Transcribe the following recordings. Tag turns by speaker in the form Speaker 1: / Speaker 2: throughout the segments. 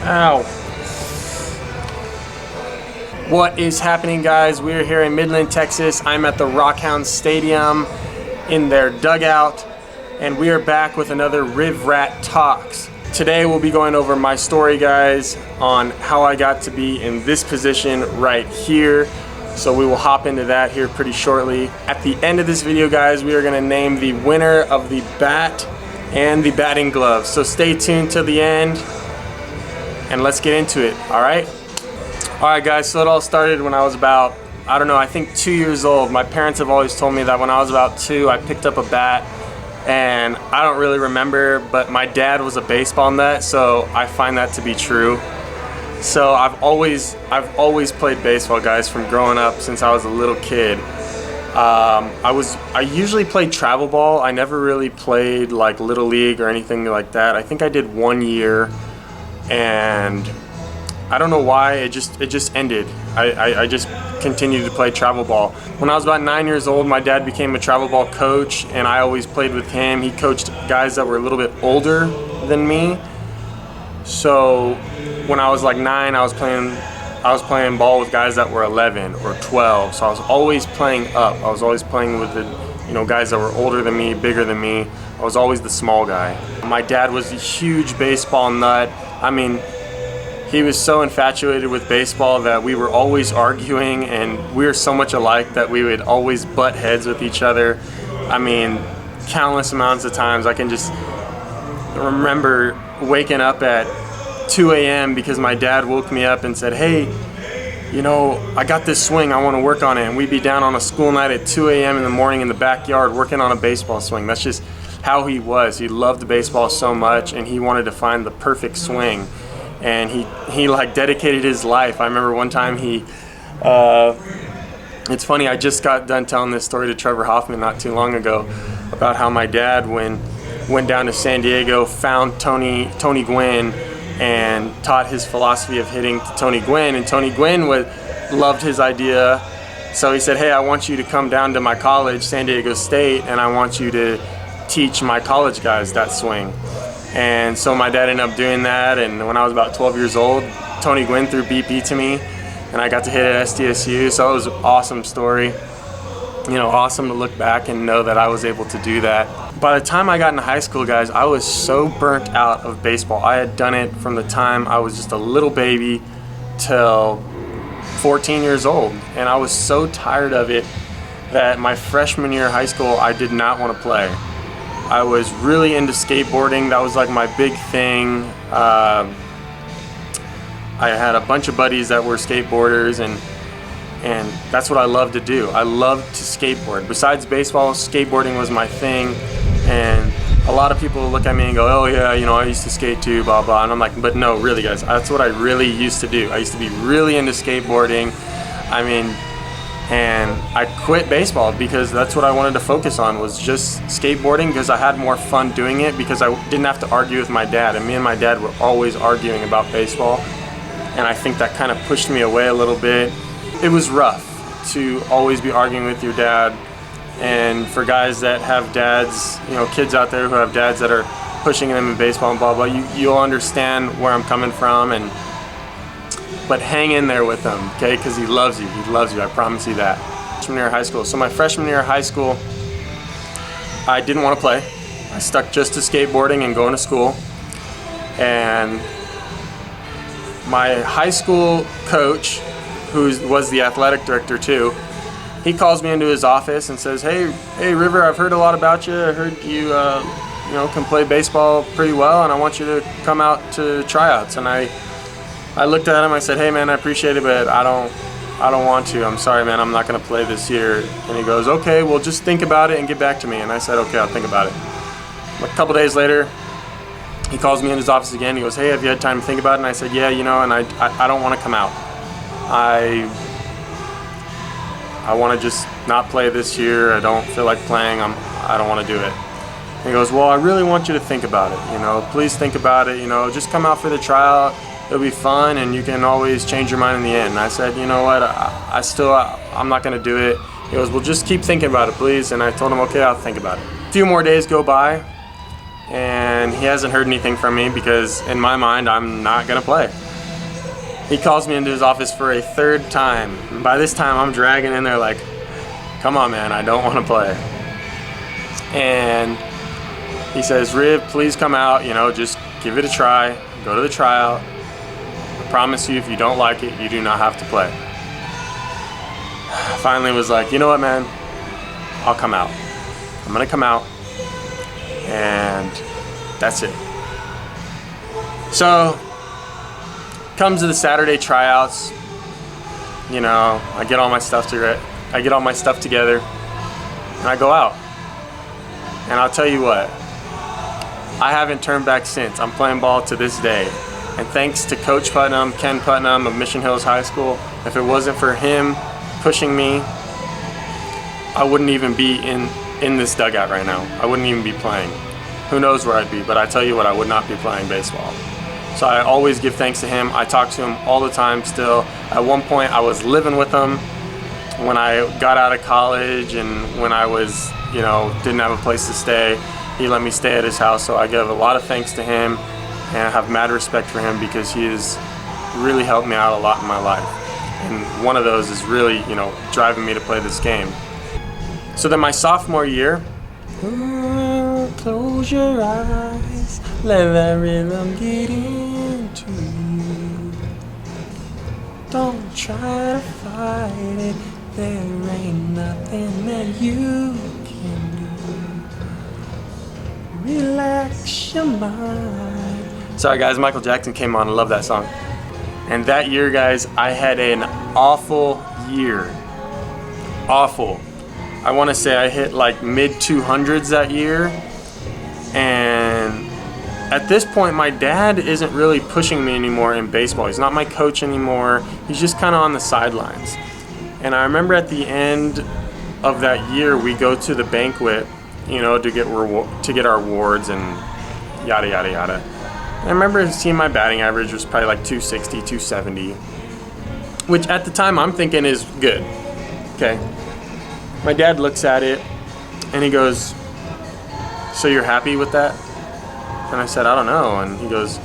Speaker 1: Ow. What is happening, guys? We are here in Midland, Texas. I'm at the Rockhound Stadium in their dugout, and we are back with another Rivrat Talks. Today we'll be going over my story, guys, on how I got to be in this position right here. So we will hop into that here pretty shortly. At the end of this video, guys, we are gonna name the winner of the bat and the batting glove. So stay tuned till the end and let's get into it, all right? All right, guys, so it all started when I was about, I don't know, I think 2 years old. My parents have always told me that when I was about 2, I picked up a bat, and I don't really remember, but my dad was a baseball nut, so I find that to be true. So I've always played baseball, guys, from growing up since I was a little kid. I usually played travel ball. I never really played like Little League or anything like that. I think I did 1 year, and I don't know why, it just ended. I just continued to play travel ball. When I was about 9 years old, my dad became a travel ball coach, and I always played with him. He coached guys that were a little bit older than me. So when I was like 9, I was playing ball with guys that were 11 or 12. So I was always playing up. I was always playing with the, guys that were older than me, bigger than me. I was always the small guy. My dad was a huge baseball nut. I mean, he was so infatuated with baseball that we were always arguing, and we were so much alike that we would always butt heads with each other. I mean, countless amounts of times. I can just remember waking up at 2 a.m. because my dad woke me up and said, hey, I got this swing, I want to work on it. And we'd be down on a school night at 2 a.m. in the morning in the backyard working on a baseball swing. That's just how he was. He loved the baseball so much, and he wanted to find the perfect swing. And he like dedicated his life. I remember one time it's funny, I just got done telling this story to Trevor Hoffman not too long ago about how my dad went down to San Diego, found Tony Gwynn, and taught his philosophy of hitting to Tony Gwynn. And Tony Gwynn loved his idea. So he said, hey, I want you to come down to my college, San Diego State, and I want you to teach my college guys that swing. And so my dad ended up doing that, and when I was about 12 years old, Tony Gwynn threw BP to me, and I got to hit at SDSU, so it was an awesome story. Awesome to look back and know that I was able to do that. By the time I got into high school, guys, I was so burnt out of baseball. I had done it from the time I was just a little baby till 14 years old, and I was so tired of it that my freshman year of high school, I did not want to play. I was really into skateboarding. That was like my big thing. I had a bunch of buddies that were skateboarders, and that's what I loved to do. I loved to skateboard. Besides baseball, skateboarding was my thing. And a lot of people look at me and go, oh yeah, I used to skate too, blah, blah. And I'm like, but no, really, guys, that's what I really used to do. I used to be really into skateboarding. And I quit baseball because that's what I wanted to focus on, was just skateboarding, because I had more fun doing it, because I didn't have to argue with my dad. And me and my dad were always arguing about baseball. And I think that kind of pushed me away a little bit. It was rough to always be arguing with your dad. And for guys that have dads, kids out there who have dads that are pushing them in baseball and blah, blah, you'll understand where I'm coming from. But hang in there with him, okay? Because he loves you. He loves you. I promise you that. Freshman year of high school. So my freshman year of high school, I didn't want to play. I stuck just to skateboarding and going to school. And my high school coach, who was the athletic director too, he calls me into his office and says, hey River, I've heard a lot about you. I heard you can play baseball pretty well, and I want you to come out to tryouts. And I looked at him, I said, hey man, I appreciate it, but I don't want to. I'm sorry, man, I'm not gonna play this year. And he goes, okay, well just think about it and get back to me. And I said, okay, I'll think about it. A couple days later, he calls me in his office again. He goes, hey, have you had time to think about it? And I said, yeah, and I don't want to come out. I want to just not play this year. I don't feel like playing. I don't want to do it. And he goes, well, I really want you to think about it. Please think about it. Just come out for the tryout. It'll be fun, and you can always change your mind in the end. And I said, you know what? I'm not going to do it. He goes, well, just keep thinking about it, please. And I told him, okay, I'll think about it. A few more days go by, and he hasn't heard anything from me because in my mind I'm not gonna play. He calls me into his office for a third time. And by this time I'm dragging in there like, come on man, I don't want to play. And he says, Riv, please come out, just give it a try, go to the tryout. I promise you if you don't like it, you do not have to play. Finally was like, you know what man, I'll come out. I'm gonna come out, and that's it. So, comes to the Saturday tryouts, I get all my stuff together, and I go out. And I'll tell you what, I haven't turned back since. I'm playing ball to this day. And thanks to Coach Putnam, Ken Putnam of Mission Hills High School, if it wasn't for him pushing me, I wouldn't even be in this dugout right now. I wouldn't even be playing. Who knows where I'd be, but I tell you what, I would not be playing baseball. So I always give thanks to him. I talk to him all the time still. At one point I was living with him when I got out of college, and when I was, didn't have a place to stay, he let me stay at his house. So I give a lot of thanks to him, and I have mad respect for him because he has really helped me out a lot in my life. And one of those is really, driving me to play this game. So then my sophomore year, close your eyes, let that rhythm get into you. Don't try to fight it, there ain't nothing that you can do. Relax your mind. Sorry guys, Michael Jackson came on, I love that song. And that year guys, I had an awful year. Awful. I want to say I hit like mid 200s that year, and at this point my dad isn't really pushing me anymore in baseball. He's not my coach anymore. He's just kind of on the sidelines. And I remember at the end of that year we go to the banquet, to get our awards and yada yada yada. And I remember seeing my batting average was probably like 260, 270, which at the time I'm thinking is good. Okay. My dad looks at it and he goes, so you're happy with that? And I said, I don't know. And he goes,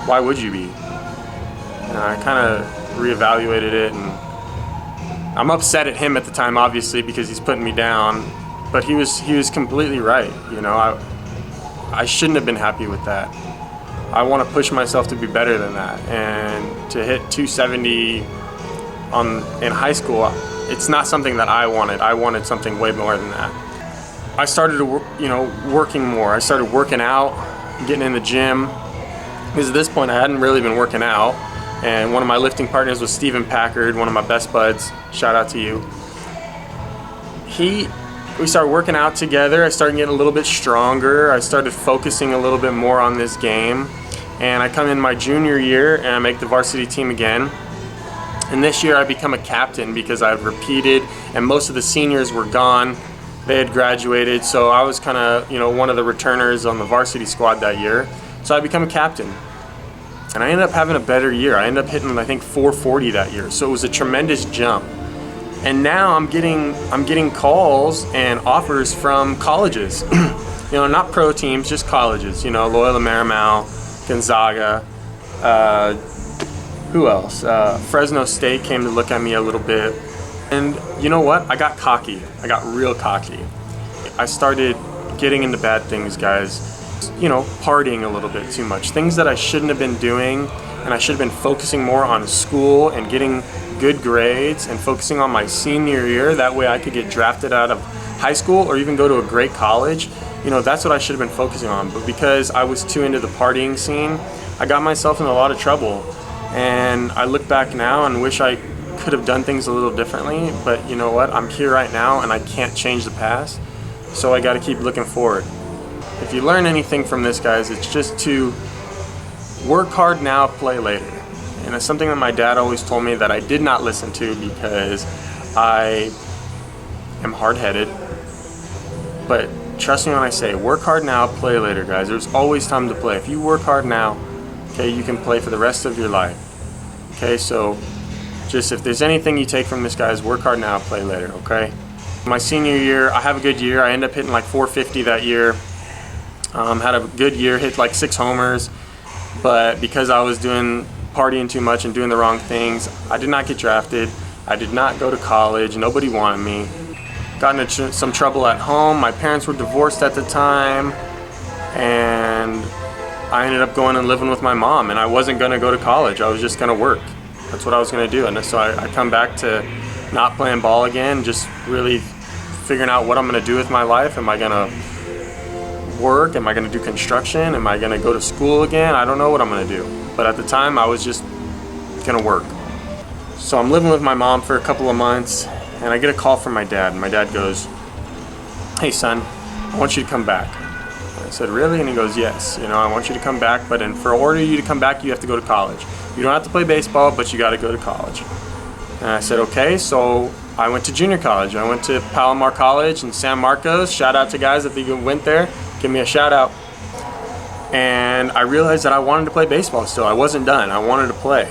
Speaker 1: why would you be? And I kind of reevaluated it, and I'm upset at him at the time, obviously, because he's putting me down, but he was completely right. I shouldn't have been happy with that. I want to push myself to be better than that, and to hit 270 in high school, it's not something that I wanted. I wanted something way more than that. I started working more. I started working out, getting in the gym, because at this point I hadn't really been working out. And one of my lifting partners was Steven Packard, one of my best buds. Shout out to you. We started working out together. I started getting a little bit stronger. I started focusing a little bit more on this game. And I come in my junior year and I make the varsity team again. And this year I become a captain because I've repeated, and most of the seniors were gone. They had graduated, so I was kind of, one of the returners on the varsity squad that year. So I become a captain. And I ended up having a better year. I ended up hitting, I think, 440 that year. So it was a tremendous jump. And now I'm getting calls and offers from colleges. Not pro teams, just colleges. Loyola Marymount, Gonzaga, who else? Fresno State came to look at me a little bit. And you know what? I got cocky. I got real cocky. I started getting into bad things, guys. Partying a little bit too much. Things that I shouldn't have been doing, and I should have been focusing more on school and getting good grades and focusing on my senior year. That way I could get drafted out of high school or even go to a great college. That's what I should have been focusing on. But because I was too into the partying scene, I got myself in a lot of trouble. And I look back now and wish I could have done things a little differently, but you know what? I'm here right now and I can't change the past, so I got to keep looking forward. If you learn anything from this, guys, it's just to work hard now, play later. And it's something that my dad always told me that I did not listen to because I am hard-headed. But trust me when I say work hard now, play later, guys. There's always time to play. If you work hard now, okay, you can play for the rest of your life. Okay, so just if there's anything you take from this, guys, work hard now, play later, okay? My senior year, I have a good year. I end up hitting like 450 that year. Had a good year, hit like 6 homers, but because I was partying too much and doing the wrong things, I did not get drafted. I did not go to college. Nobody wanted me. Got into some trouble at home. My parents were divorced at the time, and I ended up going and living with my mom, and I wasn't going to go to college. I was just going to work. That's what I was going to do. And so I come back to not playing ball again, just really figuring out what I'm going to do with my life. Am I going to work? Am I going to do construction? Am I going to go to school again? I don't know what I'm going to do. But at the time, I was just going to work. So I'm living with my mom for a couple of months, and I get a call from my dad. And my dad goes, "Hey, son, I want you to come back." I said, "Really?" And he goes, "Yes, I want you to come back, but for order you to come back, you have to go to college. You don't have to play baseball, but you got to go to college." And I said, "Okay." So I went to junior college. I went to Palomar College in San Marcos. Shout out to guys if you went there. Give me a shout out. And I realized that I wanted to play baseball still. I wasn't done. I wanted to play.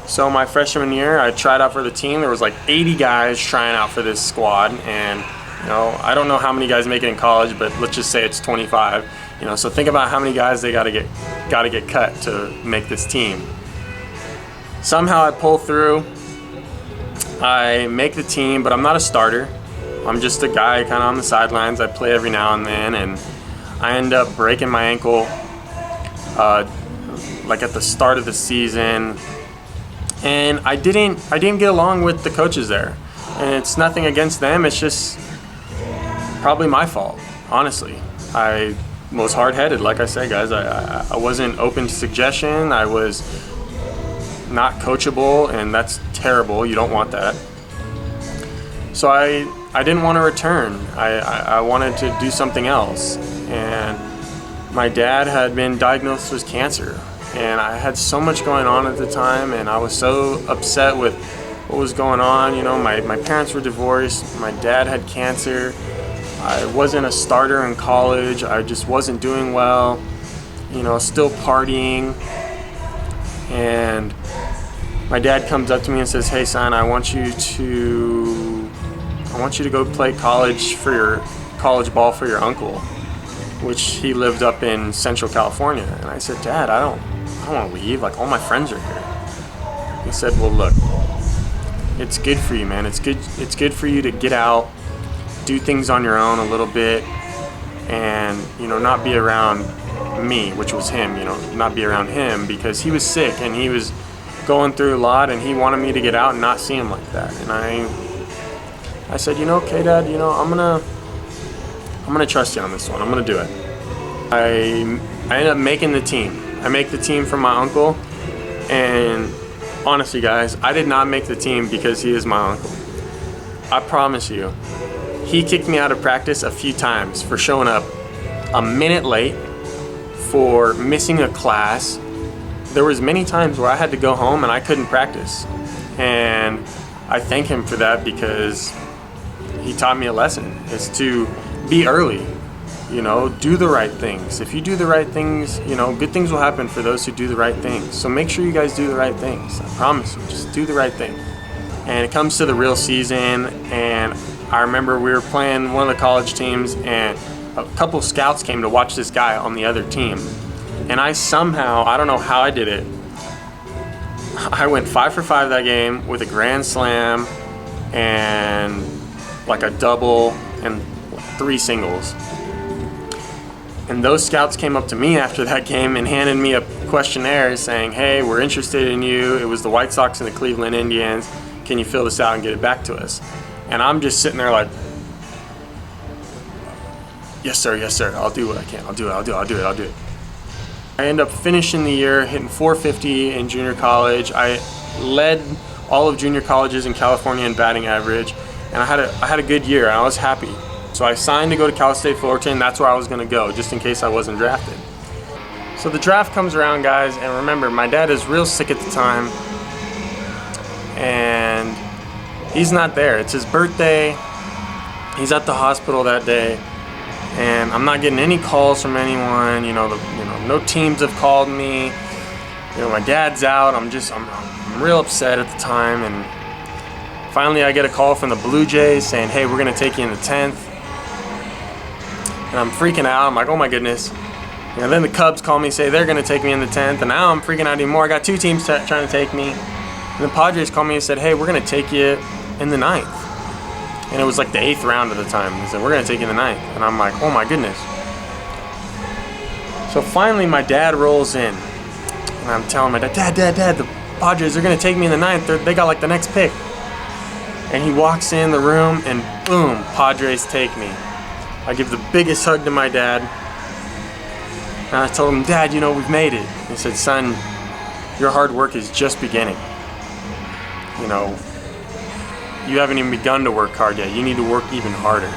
Speaker 1: So my freshman year, I tried out for the team. There was like 80 guys trying out for this squad, and I don't know how many guys make it in college, but let's just say it's 25. So think about how many guys they got to get cut to make this team. Somehow I pull through. I make the team, but I'm not a starter. I'm just a guy kind of on the sidelines. I play every now and then, and I end up breaking my ankle like at the start of the season. And I didn't get along with the coaches there. And it's nothing against them. It's just probably my fault, honestly. I was hard-headed, like I said, guys. I wasn't open to suggestion. I was not coachable, and that's terrible. You don't want that. So I didn't want to return. I wanted to do something else. And my dad had been diagnosed with cancer. And I had so much going on at the time, and I was so upset with what was going on. My parents were divorced. My dad had cancer. I wasn't a starter in college. I just wasn't doing well. Still partying. And my dad comes up to me and says, "Hey, son, I want you to go play college ball for your uncle," which he lived up in Central California. And I said, "Dad, I don't want to leave. Like, all my friends are here." He said, "Well, look, it's good for you, man. It's good for you to get out, do things on your own a little bit, and not be around me," which was him. Not be around him because he was sick and he was going through a lot, and he wanted me to get out and not see him like that. And I said, "Okay, Dad. I'm gonna trust you on this one. I'm gonna do it." I ended up making the team. I make the team for my uncle, and honestly, guys, I did not make the team because he is my uncle. I promise you. He kicked me out of practice a few times for showing up a minute late, for missing a class. There was many times where I had to go home and I couldn't practice. And I thank him for that because he taught me a lesson. It's to be early, do the right things. If you do the right things, good things will happen for those who do the right things. So make sure you guys do the right things. I promise you, just do the right thing. And it comes to the real season, and I remember we were playing one of the college teams, and a couple scouts came to watch this guy on the other team. And I don't know how I did it, I went 5 for 5 that game with a grand slam and like a double and 3 singles. And those scouts came up to me after that game and handed me a questionnaire saying, "Hey, we're interested in you. It was the White Sox and the Cleveland Indians. Can you fill this out and get it back to us?" And I'm just sitting there like, yes sir, I'll do what I can. I'll do it. I end up finishing the year hitting 450 in junior college. I led all of junior colleges in California in batting average, and I had a good year, and I was happy. So I signed to go to Cal State Fullerton. That's where I was going to go, just in case I wasn't drafted. So the draft comes around, guys, and remember, my dad is real sick at the time, and he's not there. It's his birthday. He's at the hospital that day, and I'm not getting any calls from anyone. No teams have called me. My dad's out. I'm real upset at the time, and finally I get a call from the Blue Jays saying, "Hey, we're gonna take you in the 10th." And I'm freaking out. I'm like, "Oh my goodness." And then the Cubs call me, say they're going to take me in the 10th, and now I'm freaking out even more. I got 2 teams trying to take me. And the Padres called me and said, hey, we're going to take you in the 9th. And it was like the 8th round at the time. They said, we're going to take you in the 9th. And I'm like, oh my goodness. So finally my dad rolls in. And I'm telling my dad, Dad, the Padres are going to take me in the 9th. They got like the next pick. And he walks in the room and boom, Padres take me. I give the biggest hug to my dad. And I told him, Dad, you know, we've made it. He said, son, your hard work is just beginning. You know, you haven't even begun to work hard yet. You need to work even harder.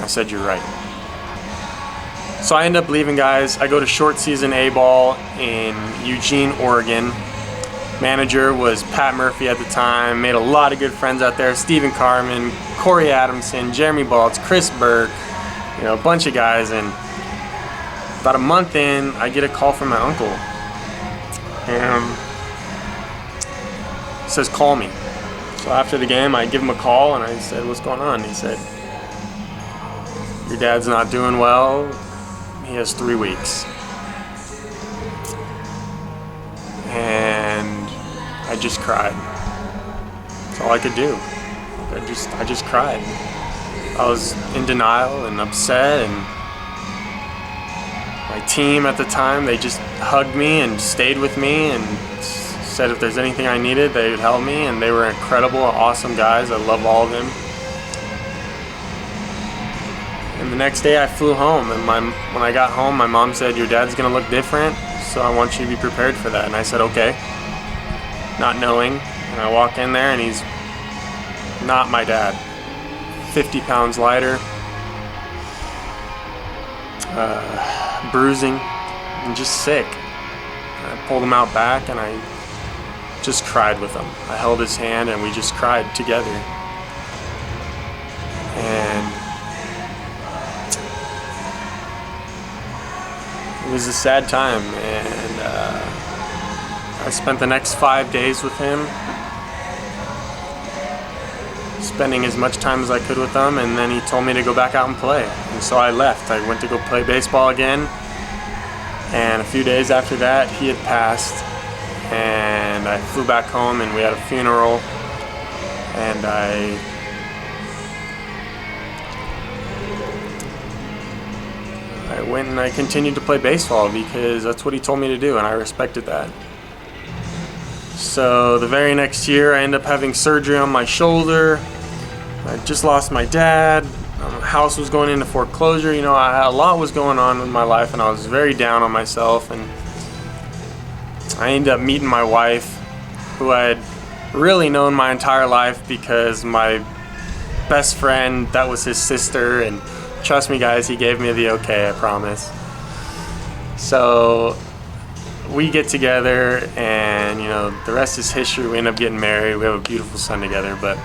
Speaker 1: I said, you're right. So I end up leaving, guys. I go to short season A-ball in Eugene, Oregon. Manager was Pat Murphy at the time. Made a lot of good friends out there. Stephen Carmen, Corey Adamson, Jeremy Baltz, Chris Burke, you know, a bunch of guys. And about a month in, I get a call from my uncle. And he says, call me. So after the game, I give him a call and I said, what's going on? He said, your dad's not doing well. He has 3 weeks. And I just cried. That's all I could do. I just cried. I was in denial and upset, and my team at the time, they just hugged me and stayed with me and said if there's anything I needed, they would help me, and they were incredible, awesome guys. I love all of them. And the next day I flew home, and when I got home, my mom said, your dad's gonna look different, so I want you to be prepared for that. And I said, okay, not knowing. And I walk in there and he's not my dad. 50 pounds lighter, bruising, and just sick. I pulled him out back and I just cried with him. I held his hand and we just cried together. And it was a sad time, and I spent the next 5 days with him, spending as much time as I could with him, and then he told me to go back out and play. And so I left. I went to go play baseball again, and a few days after that, he had passed, and I flew back home, and we had a funeral, and I went and I continued to play baseball because that's what he told me to do, and I respected that. So the very next year I ended up having surgery on my shoulder. I just lost my dad. My house was going into foreclosure. You know, a lot was going on in my life, and I was very down on myself. And I ended up meeting my wife, who I had really known my entire life because my best friend, that was his sister, and trust me guys, he gave me the okay, I promise. So we get together, and you know, the rest is history. We end up getting married. We have a beautiful son together. But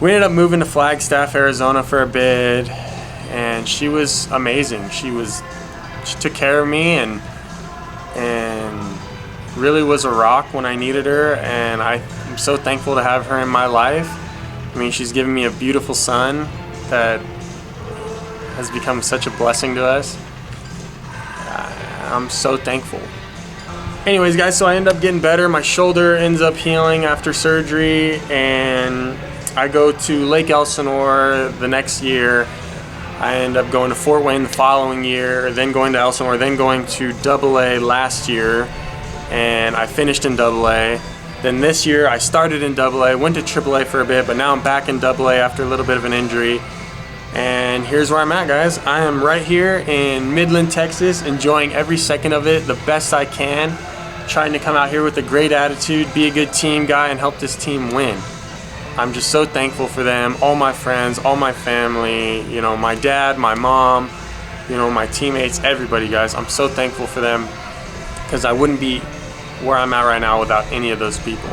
Speaker 1: we ended up moving to Flagstaff, Arizona for a bit, and she was amazing. She took care of me and really was a rock when I needed her, and I'm so thankful to have her in my life. I mean, she's given me a beautiful son that has become such a blessing to us. I'm so thankful. Anyways guys, so I end up getting better. My shoulder ends up healing after surgery, and I go to Lake Elsinore the next year. I end up going to Fort Wayne the following year, then going to Elsinore, then going to AA last year, and I finished in AA. Then this year I started in AA, went to AAA for a bit, but now I'm back in AA after a little bit of an injury. And here's where I'm at, guys. I am right here in Midland, Texas, enjoying every second of it the best I can, trying to come out here with a great attitude, be a good team guy, and help this team win. I'm just so thankful for them, all my friends, all my family, you know, my dad, my mom, you know, my teammates, everybody, guys. I'm so thankful for them because I wouldn't be where I'm at right now without any of those people.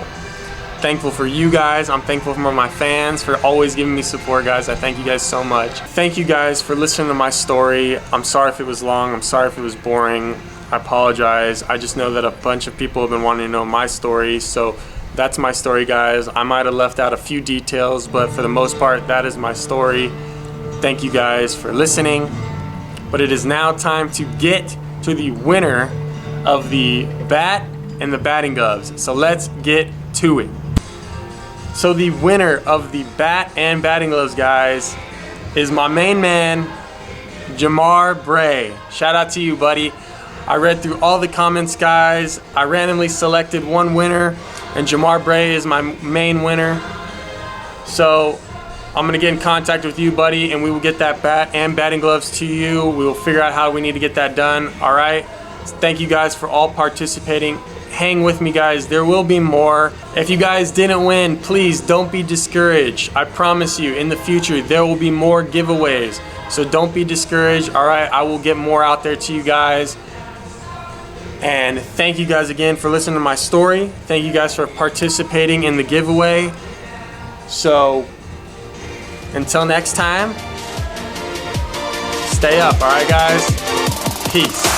Speaker 1: Thankful for you guys. I'm thankful for my fans for always giving me support, guys. I thank you guys so much. Thank you guys for listening to my story. I'm sorry if it was long. I'm sorry if it was boring. I apologize. I just know that a bunch of people have been wanting to know my story, so that's my story, guys. I might have left out a few details, but for the most part, that is my story. Thank you guys for listening. But it is now time to get to the winner of the bat and the batting gloves. So let's get to it. So the winner of the bat and batting gloves, guys, is my main man, Jamar Bray. Shout out to you, buddy. I read through all the comments, guys. I randomly selected one winner, and Jamar Bray is my main winner. So I'm gonna get in contact with you, buddy, and we will get that bat and batting gloves to you. We will figure out how we need to get that done, all right? Thank you guys for all participating. Hang with me, guys. There will be more. If you guys didn't win, please don't be discouraged. I promise you, in the future, there will be more giveaways. So don't be discouraged, all right? I will get more out there to you guys. And thank you guys again for listening to my story. Thank you guys for participating in the giveaway. So until next time, stay up, all right, guys? Peace.